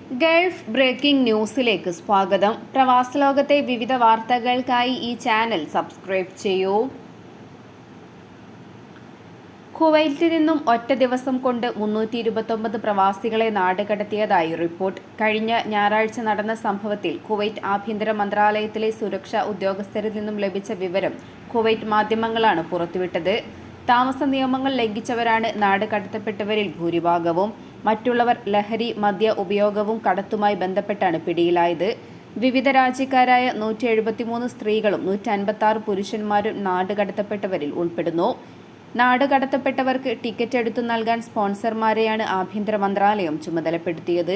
Gulf breaking ന്യൂസിലേക്ക് സ്വാഗതം. പ്രവാസ ലോകത്തെ വിവിധ വാർത്തകൾക്കായി ഈ ചാനൽ സബ്സ്ക്രൈബ് ചെയ്യൂ. കുവൈറ്റിൽ നിന്നും ഒറ്റ ദിവസം കൊണ്ട് 329 പ്രവാസികളെ നാടുകടത്തിയതായി റിപ്പോർട്ട്. കഴിഞ്ഞ ഞായറാഴ്ച നടന്ന സംഭവത്തിൽ കുവൈറ്റ് ആഭ്യന്തര മന്ത്രാലയത്തിലെ സുരക്ഷാ ഉദ്യോഗസ്ഥരിൽ നിന്നും ലഭിച്ച വിവരം കുവൈറ്റ് മാധ്യമങ്ങളാണ് പുറത്തുവിട്ടത്. താമസ നിയമങ്ങൾ ലംഘിച്ചവരാണ് നാടുകടത്തപ്പെട്ടവരിൽ ഭൂരിഭാഗവും. മറ്റുള്ളവർ ലഹരി, മദ്യ ഉപയോഗവും കടത്തുമായി ബന്ധപ്പെട്ടാണ് പിടിയിലായത്. വിവിധ രാജ്യക്കാരായ 173 സ്ത്രീകളും 156 പുരുഷന്മാരും നാടുകടത്തപ്പെട്ടവരിൽ ഉൾപ്പെടുന്നു. നാടുകടത്തപ്പെട്ടവർക്ക് ടിക്കറ്റ് എടുത്തു നൽകാൻ സ്പോൺസർമാരെയാണ് ആഭ്യന്തര മന്ത്രാലയം ചുമതലപ്പെടുത്തിയത്.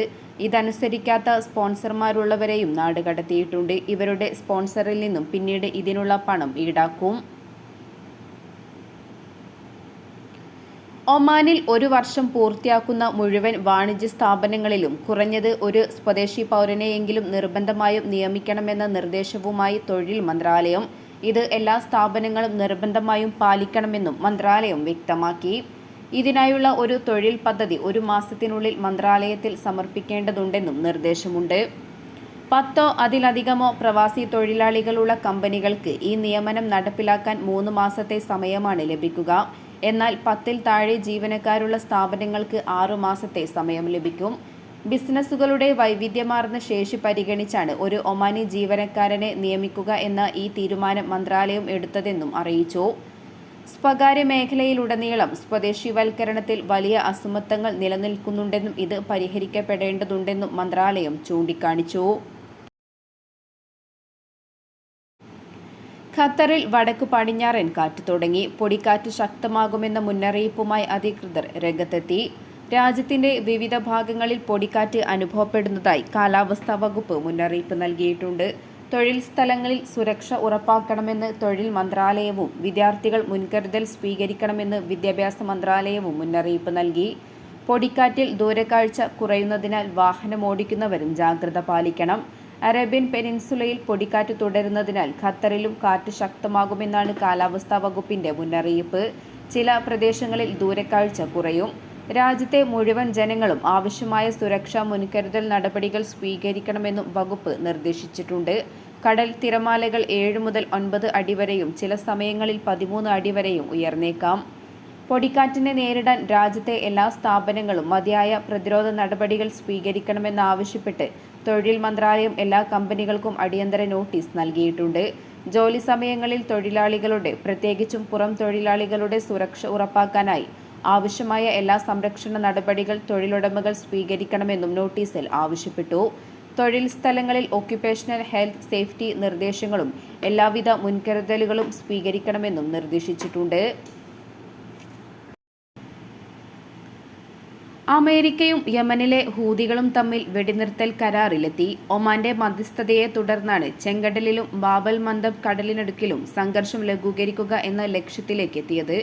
ഇതനുസരിക്കാത്ത സ്പോൺസർമാരുള്ളവരെയും നാടുകടത്തിയിട്ടുണ്ട്. ഇവരുടെ സ്പോൺസറിൽ നിന്നും പിന്നീട് ഇതിനുള്ള പണം ഈടാക്കും. ഒമാനിൽ 1 വർഷം പൂർത്തിയാക്കുന്ന മുഴുവൻ വാണിജ്യ സ്ഥാപനങ്ങളിലും കുറഞ്ഞത് ഒരു സ്വദേശി പൗരനെയെങ്കിലും നിർബന്ധമായും നിയമിക്കണമെന്ന നിർദ്ദേശവുമായി തൊഴിൽ മന്ത്രാലയം. ഇത് എല്ലാ സ്ഥാപനങ്ങളും നിർബന്ധമായും പാലിക്കണമെന്നും മന്ത്രാലയം വ്യക്തമാക്കി. ഇതിനായുള്ള ഒരു തൊഴിൽ പദ്ധതി 1 മാസത്തിനുള്ളിൽ മന്ത്രാലയത്തിൽ സമർപ്പിക്കേണ്ടതുണ്ടെന്നും നിർദ്ദേശമുണ്ട്. 10 അതിലധികമോ പ്രവാസി തൊഴിലാളികളുള്ള കമ്പനികൾക്ക് ഈ നിയമനം നടപ്പിലാക്കാൻ 3 മാസത്തെ സമയമാണ് ലഭിക്കുക. എന്നാൽ 10-ൽ താഴെ ജീവനക്കാരുള്ള സ്ഥാപനങ്ങൾക്ക് 6 മാസത്തെ സമയം ലഭിക്കും. ബിസിനസ്സുകളുടെ വൈവിധ്യമാർന്ന ശേഷി പരിഗണിച്ചാണ് ഒരു ഒമാനി ജീവനക്കാരനെ നിയമിക്കുക എന്ന ഈ തീരുമാനം മന്ത്രാലയം എടുത്തതെന്നും അറിയിച്ചു. സ്വകാര്യ മേഖലയിലുടനീളം സ്വദേശിവൽക്കരണത്തിൽ വലിയ അസമത്വങ്ങൾ നിലനിൽക്കുന്നുണ്ടെന്നും ഇത് പരിഹരിക്കപ്പെടേണ്ടതുണ്ടെന്നും മന്ത്രാലയം ചൂണ്ടിക്കാണിച്ചു. ഖത്തറിൽ വടക്കു പടിഞ്ഞാറൻ കാറ്റ് തുടങ്ങി. പൊടിക്കാറ്റ് ശക്തമാകുമെന്ന മുന്നറിയിപ്പുമായി അധികൃതർ രംഗത്തെത്തി. രാജ്യത്തിന്റെ വിവിധ ഭാഗങ്ങളിൽ പൊടിക്കാറ്റ് അനുഭവപ്പെടുന്നതായി കാലാവസ്ഥാ വകുപ്പ് മുന്നറിയിപ്പ് നൽകിയിട്ടുണ്ട്. തൊഴിൽ സ്ഥലങ്ങളിൽ സുരക്ഷ ഉറപ്പാക്കണമെന്ന് തൊഴിൽ മന്ത്രാലയവും വിദ്യാർത്ഥികൾ മുൻകരുതൽ സ്വീകരിക്കണമെന്ന് വിദ്യാഭ്യാസ മന്ത്രാലയവും മുന്നറിയിപ്പ് നൽകി. പൊടിക്കാറ്റിൽ ദൂരക്കാഴ്ച കുറയുന്നതിനാൽ വാഹനമോടിക്കുന്നവരും ജാഗ്രത പാലിക്കണം. അറേബ്യൻ പെനിൻസുലയിൽ പൊടിക്കാറ്റ് തുടരുന്നതിനാൽ ഖത്തറിലും കാറ്റ് ശക്തമാകുമെന്നാണ് കാലാവസ്ഥാ വകുപ്പിന്റെ മുന്നറിയിപ്പ്. ചില പ്രദേശങ്ങളിൽ ദൂരക്കാഴ്ച കുറയും. രാജ്യത്തെ മുഴുവൻ ജനങ്ങളും ആവശ്യമായ സുരക്ഷാ മുൻകരുതൽ നടപടികൾ സ്വീകരിക്കണമെന്നും വകുപ്പ് നിർദ്ദേശിച്ചിട്ടുണ്ട്. കടൽ തിരമാലകൾ 7 മുതൽ 9 അടി വരെയും ചില സമയങ്ങളിൽ 13 അടി വരെയും ഉയർന്നേക്കാം. പൊടിക്കാറ്റിനെ നേരിടാൻ രാജ്യത്തെ എല്ലാ സ്ഥാപനങ്ങളും മതിയായ പ്രതിരോധ നടപടികൾ സ്വീകരിക്കണമെന്നാവശ്യപ്പെട്ട് തൊഴിൽ മന്ത്രാലയം എല്ലാ കമ്പനികൾക്കും അടിയന്തര നോട്ടീസ് നൽകിയിട്ടുണ്ട്. ജോലി സമയങ്ങളിൽ തൊഴിലാളികളുടെ, പ്രത്യേകിച്ചും പുറം തൊഴിലാളികളുടെ സുരക്ഷ ഉറപ്പാക്കാനായി ആവശ്യമായ എല്ലാ സംരക്ഷണ നടപടികൾ തൊഴിലുടമകൾ സ്വീകരിക്കണമെന്നും നോട്ടീസിൽ ആവശ്യപ്പെട്ടു. തൊഴിൽ സ്ഥലങ്ങളിൽ ഒക്യുപേഷണൽ ഹെൽത്ത് സേഫ്റ്റി നിർദ്ദേശങ്ങളും എല്ലാവിധ മുൻകരുതലുകളും സ്വീകരിക്കണമെന്നും നിർദ്ദേശിച്ചിട്ടുണ്ട്. അമേരിക്കയും യമനിലെ ഹൂതികളും തമ്മിൽ വെടിനിർത്തൽ കരാറിലെത്തി. ഒമാന്റെ മധ്യസ്ഥതയെ തുടർന്നാണ് ചെങ്കടലിലും ബാബൽ മന്ദബ് കടലിനടുക്കിലും സംഘർഷം ലഘൂകരിക്കുക എന്ന ലക്ഷ്യത്തിലേക്ക് എത്തിയത്.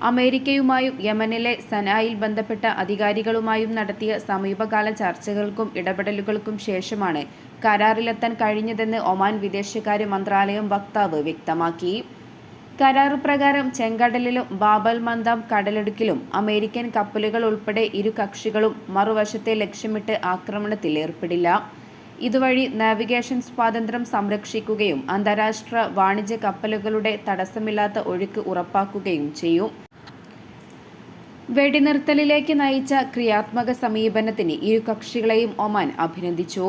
അമേരിക്കയുമായും യമനിലെ സനായിൽ ബന്ധപ്പെട്ട അധികാരികളുമായും നടത്തിയ സമീപകാല ചർച്ചകൾക്കും ഇടപെടലുകൾക്കും ശേഷമാണ് കരാറിലെത്താൻ കഴിഞ്ഞതെന്ന് ഒമാൻ വിദേശകാര്യ മന്ത്രാലയം വക്താവ് വ്യക്തമാക്കി. കരാർ പ്രകാരം ചെങ്കടലിലും ബാബൽ മന്ദബ് കടലിടുക്കിലും അമേരിക്കൻ കപ്പലുകൾ ഉൾപ്പെടെ ഇരു കക്ഷികളും മറുവശത്തെ ലക്ഷ്യമിട്ട് ആക്രമണത്തിൽ ഏർപ്പെടില്ല. ഇതുവഴി നാവിഗേഷൻ സ്വാതന്ത്ര്യം സംരക്ഷിക്കുകയും അന്താരാഷ്ട്ര വാണിജ്യ കപ്പലുകളുടെ തടസ്സമില്ലാത്ത ഒഴുക്ക് ഉറപ്പാക്കുകയും ചെയ്യും. വെടിനിർത്തലിലേക്ക് നയിച്ച ക്രിയാത്മക സമീപനത്തിന് ഇരു കക്ഷികളെയും ഒമാൻ അഭിനന്ദിച്ചു.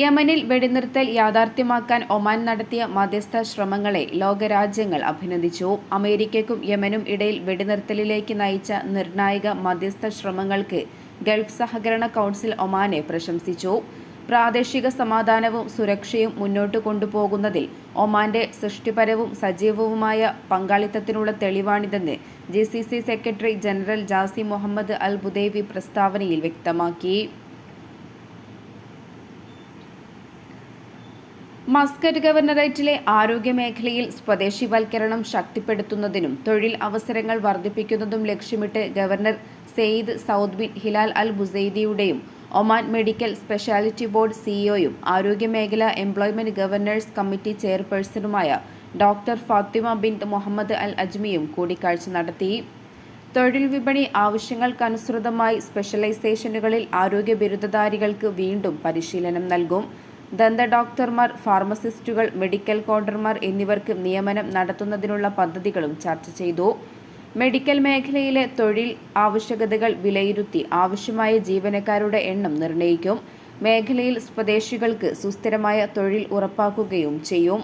യമനിൽ വെടിനിർത്തൽ യാഥാർത്ഥ്യമാക്കാൻ ഒമാൻ നടത്തിയ മധ്യസ്ഥ ശ്രമങ്ങളെ ലോകരാജ്യങ്ങൾ അഭിനന്ദിച്ചു. അമേരിക്കയ്ക്കും യമനും ഇടയിൽ വെടിനിർത്തലിലേക്ക് നയിച്ച നിർണായക മധ്യസ്ഥ ശ്രമങ്ങൾക്ക് ഗൾഫ് സഹകരണ കൗൺസിൽ ഒമാനെ പ്രശംസിച്ചു. പ്രാദേശിക സമാധാനവും സുരക്ഷയും മുന്നോട്ട് കൊണ്ടുപോകുന്നതിൽ ഒമാന്റെ സൃഷ്ടിപരവും സജീവവുമായ പങ്കാളിത്തത്തിനുള്ള തെളിവാണിതെന്ന് GCC secretary general Jasem Mohammed Al Budaiwi പ്രസ്താവനയിൽ വ്യക്തമാക്കി. മസ്കറ്റ് ഗവർണറേറ്റിലെ ആരോഗ്യ മേഖലയിൽ സ്വദേശിവൽക്കരണം ശക്തിപ്പെടുത്തുന്നതിനും തൊഴിൽ അവസരങ്ങൾ വർദ്ധിപ്പിക്കുന്നതും ലക്ഷ്യമിട്ട് governor Sayyid Saud bin Hilal Al ബുസൈദിയുടെയും ഒമാൻ മെഡിക്കൽ സ്പെഷ്യാലിറ്റി ബോർഡ് സിഇഒയും ആരോഗ്യമേഖല എംപ്ലോയ്മെന്റ് ഗവർണേഴ്സ് കമ്മിറ്റി ചെയർപേഴ്സണുമായ doctor Fatima bint Muhammad Al അജ്മിയും കൂടിക്കാഴ്ച നടത്തി. തൊഴിൽ വിപണി ആവശ്യങ്ങൾക്കനുസൃതമായി സ്പെഷ്യലൈസേഷനുകളിൽ ആരോഗ്യ ബിരുദധാരികൾക്ക് വീണ്ടും പരിശീലനം നൽകും. ദന്ത ഡോക്ടർമാർ, ഫാർമസിസ്റ്റുകൾ, മെഡിക്കൽ കൗണ്ടർമാർ എന്നിവർക്ക് നിയമനം നടത്തുന്നതിനുള്ള പദ്ധതികളും ചർച്ച ചെയ്തു. മെഡിക്കൽ മേഖലയിലെ തൊഴിൽ ആവശ്യകതകൾ വിലയിരുത്തി ആവശ്യമായ ജീവനക്കാരുടെ എണ്ണം നിർണ്ണയിക്കും. മേഖലയിൽ സ്വദേശികൾക്ക് സുസ്ഥിരമായ തൊഴിൽ ഉറപ്പാക്കുകയും ചെയ്യും.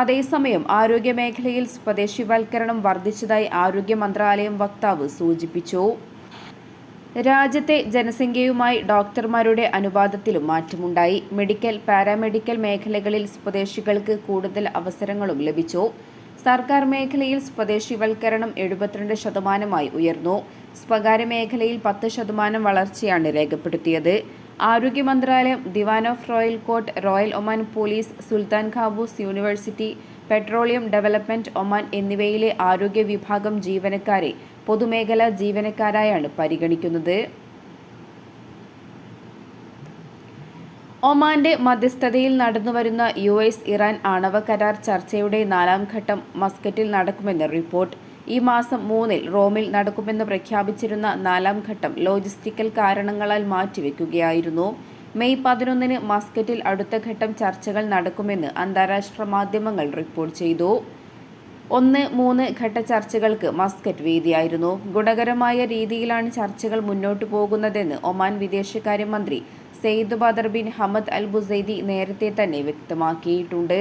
അതേസമയം ആരോഗ്യ മേഖലയിൽ സ്വദേശിവൽക്കരണം വർദ്ധിച്ചതായി ആരോഗ്യ മന്ത്രാലയം വക്താവ് സൂചിപ്പിച്ചു. രാജ്യത്തെ ജനസംഖ്യയുമായി ഡോക്ടർമാരുടെ അനുപാതത്തിലും മാറ്റമുണ്ടായി. മെഡിക്കൽ, പാരാമെഡിക്കൽ മേഖലകളിൽ സ്വദേശികൾക്ക് കൂടുതൽ അവസരങ്ങളും ലഭിച്ചു. സർക്കാർ മേഖലയിൽ സ്വദേശിവൽക്കരണം 72% ഉയർന്നു. സ്വകാര്യ മേഖലയിൽ 10% വളർച്ചയാണ് രേഖപ്പെടുത്തിയത്. ആരോഗ്യ മന്ത്രാലയം, Diwan of Royal Court, Royal Oman police, Sultan Qaboos university, petroleum development Oman എന്നിവയിലെ ആരോഗ്യ വിഭാഗം ജീവനക്കാരെ പൊതുമേഖലാ ജീവനക്കാരായാണ് പരിഗണിക്കുന്നത്. ഒമാന്റെ മധ്യസ്ഥതയിൽ നടന്നുവരുന്ന US-ഇറാൻ ആണവ കരാർ ചർച്ചയുടെ 4ാം ഘട്ടം മസ്കറ്റിൽ നടക്കുമെന്ന് റിപ്പോർട്ട്. ഈ മാസം 3-ന് റോമിൽ നടക്കുമെന്ന് പ്രഖ്യാപിച്ചിരുന്ന 4ാം ഘട്ടം ലോജിസ്റ്റിക്കൽ കാരണങ്ങളാൽ മാറ്റിവെക്കുകയായിരുന്നു. മെയ് 11-ന് മസ്കറ്റിൽ അടുത്ത ഘട്ടം ചർച്ചകൾ നടക്കുമെന്ന് അന്താരാഷ്ട്ര മാധ്യമങ്ങൾ റിപ്പോർട്ട് ചെയ്തു. 1-3 ഘട്ട ചർച്ചകൾക്ക് മസ്കറ്റ് വേദിയായിരുന്നു. ഗുണകരമായ രീതിയിലാണ് ചർച്ചകൾ മുന്നോട്ടു പോകുന്നതെന്ന് ഒമാൻ വിദേശകാര്യമന്ത്രി Sayyid Badr bin Hamad Al Busaidi നേരത്തെ തന്നെ വ്യക്തമാക്കിയിട്ടുണ്ട്.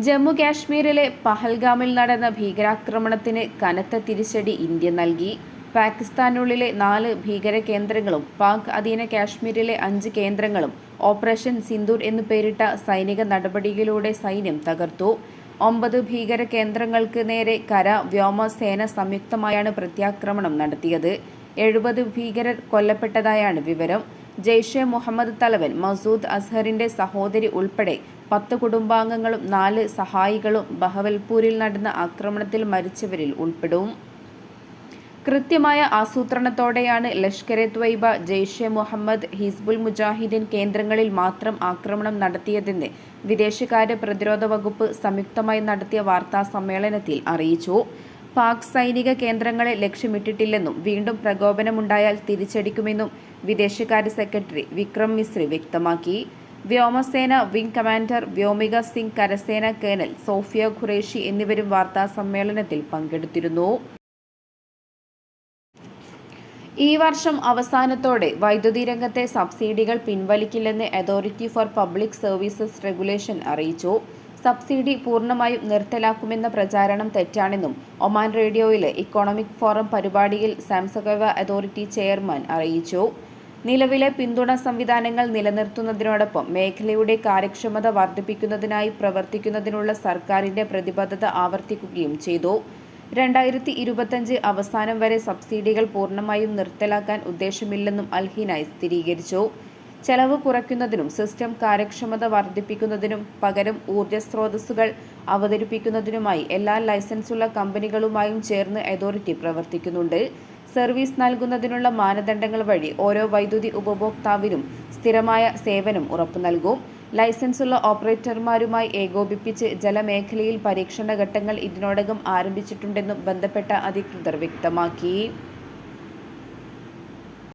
ജമ്മു കാശ്മീരിലെ പഹൽഗാമിൽ നടന്ന ഭീകരാക്രമണത്തിന് കനത്ത തിരിച്ചടി ഇന്ത്യ നൽകി. പാകിസ്ഥാനുള്ളിലെ 4 ഭീകര കേന്ദ്രങ്ങളും പാക് അധീന കാശ്മീരിലെ 5 കേന്ദ്രങ്ങളും ഓപ്പറേഷൻ സിന്ദൂർ എന്നു പേരിട്ട സൈനിക നടപടിയിലൂടെ സൈന്യം തകർത്തു. 9 ഭീകര കേന്ദ്രങ്ങൾക്ക് നേരെ കര, വ്യോമ സേന സംയുക്തമായാണ് പ്രത്യാക്രമണം നടത്തിയത്. 70 ഭീകരർ കൊല്ലപ്പെട്ടതായാണ് വിവരം. ജെയ്ഷെ മുഹമ്മദ് തലവൻ മസൂദ് അസ്ഹറിന്റെ സഹോദരി ഉൾപ്പെടെ 10 കുടുംബാംഗങ്ങളും 4 സഹായികളും ബഹവൽപൂരിൽ നടന്ന ആക്രമണത്തിൽ മരിച്ചവരിൽ ഉൾപ്പെടും. കൃത്യമായ ആസൂത്രണത്തോടെയാണ് ലഷ്കർ-എ ത്വയ്ബ, ജെയ്ഷെ മുഹമ്മദ്, ഹിസ്ബുൾ മുജാഹിദ്ദീൻ കേന്ദ്രങ്ങളിൽ മാത്രം ആക്രമണം നടത്തിയതെന്ന് വിദേശകാര്യ പ്രതിരോധ വകുപ്പ് സംയുക്തമായി നടത്തിയ വാർത്താ സമ്മേളനത്തിൽ അറിയിച്ചു. പാക് സൈനിക കേന്ദ്രങ്ങളെ ലക്ഷ്യമിട്ടിട്ടില്ലെന്നും വീണ്ടും പ്രകോപനമുണ്ടായാൽ തിരിച്ചടിക്കുമെന്നും വിദേശകാര്യ സെക്രട്ടറി വിക്രം മിസ്രി വ്യക്തമാക്കി. വ്യോമസേന വിംഗ് കമാൻഡർ വ്യോമിക സിംഗ്, കരസേന കേണൽ സോഫിയ ഖുറേഷി എന്നിവരും വാർത്താ സമ്മേളനത്തിൽ പങ്കെടുത്തിരുന്നു. ഈ വർഷം അവസാനത്തോടെ വൈദ്യുതി രംഗത്തെ സബ്സിഡികൾ പിൻവലിക്കില്ലെന്ന് authority for public services regulation അറിയിച്ചു. സബ്സിഡി പൂർണ്ണമായും നിർത്തലാക്കുമെന്ന പ്രചാരണം തെറ്റാണെന്നും ഒമാൻ റേഡിയോയിലെ ഇക്കോണമിക് ഫോറം പരിപാടിയിൽ സാംസകവ അതോറിറ്റി ചെയർമാൻ അറിയിച്ചു. നിലവിലെ പിന്തുണ സംവിധാനങ്ങൾ നിലനിർത്തുന്നതിനോടൊപ്പം മേഖലയുടെ കാര്യക്ഷമത വർദ്ധിപ്പിക്കുന്നതിനായി പ്രവർത്തിക്കുന്നതിനുള്ള സർക്കാരിന്റെ പ്രതിബദ്ധത ആവർത്തിക്കുകയും ചെയ്തു. 2025 അവസാനം വരെ സബ്സിഡികൾ പൂർണ്ണമായും നിർത്തലാക്കാൻ ഉദ്ദേശമില്ലെന്നും അൽഹിനായ് സ്ഥിരീകരിച്ചു. ചെലവ് കുറയ്ക്കുന്നതിനും സിസ്റ്റം കാര്യക്ഷമത വർദ്ധിപ്പിക്കുന്നതിനും പകരം ഊർജ്ജ സ്രോതസ്സുകൾ അവതരിപ്പിക്കുന്നതിനുമായി എല്ലാ ലൈസൻസുള്ള കമ്പനികളുമായും ചേർന്ന് അതോറിറ്റി പ്രവർത്തിക്കുന്നുണ്ട്. സർവീസ് നൽകുന്നതിനുള്ള മാനദണ്ഡങ്ങൾ വഴി ഓരോ വൈദ്യുതി ഉപഭോക്താവിനും സ്ഥിരമായ സേവനം ഉറപ്പു നൽകും. ലൈസൻസുള്ള ഓപ്പറേറ്റർമാരുമായി ഏകോപിപ്പിച്ച് ജലമേഖലയിൽ പരീക്ഷണ ഘട്ടങ്ങൾ ഇതിനോടകം ആരംഭിച്ചിട്ടുണ്ടെന്നും ബന്ധപ്പെട്ട അധികൃതർ വ്യക്തമാക്കി.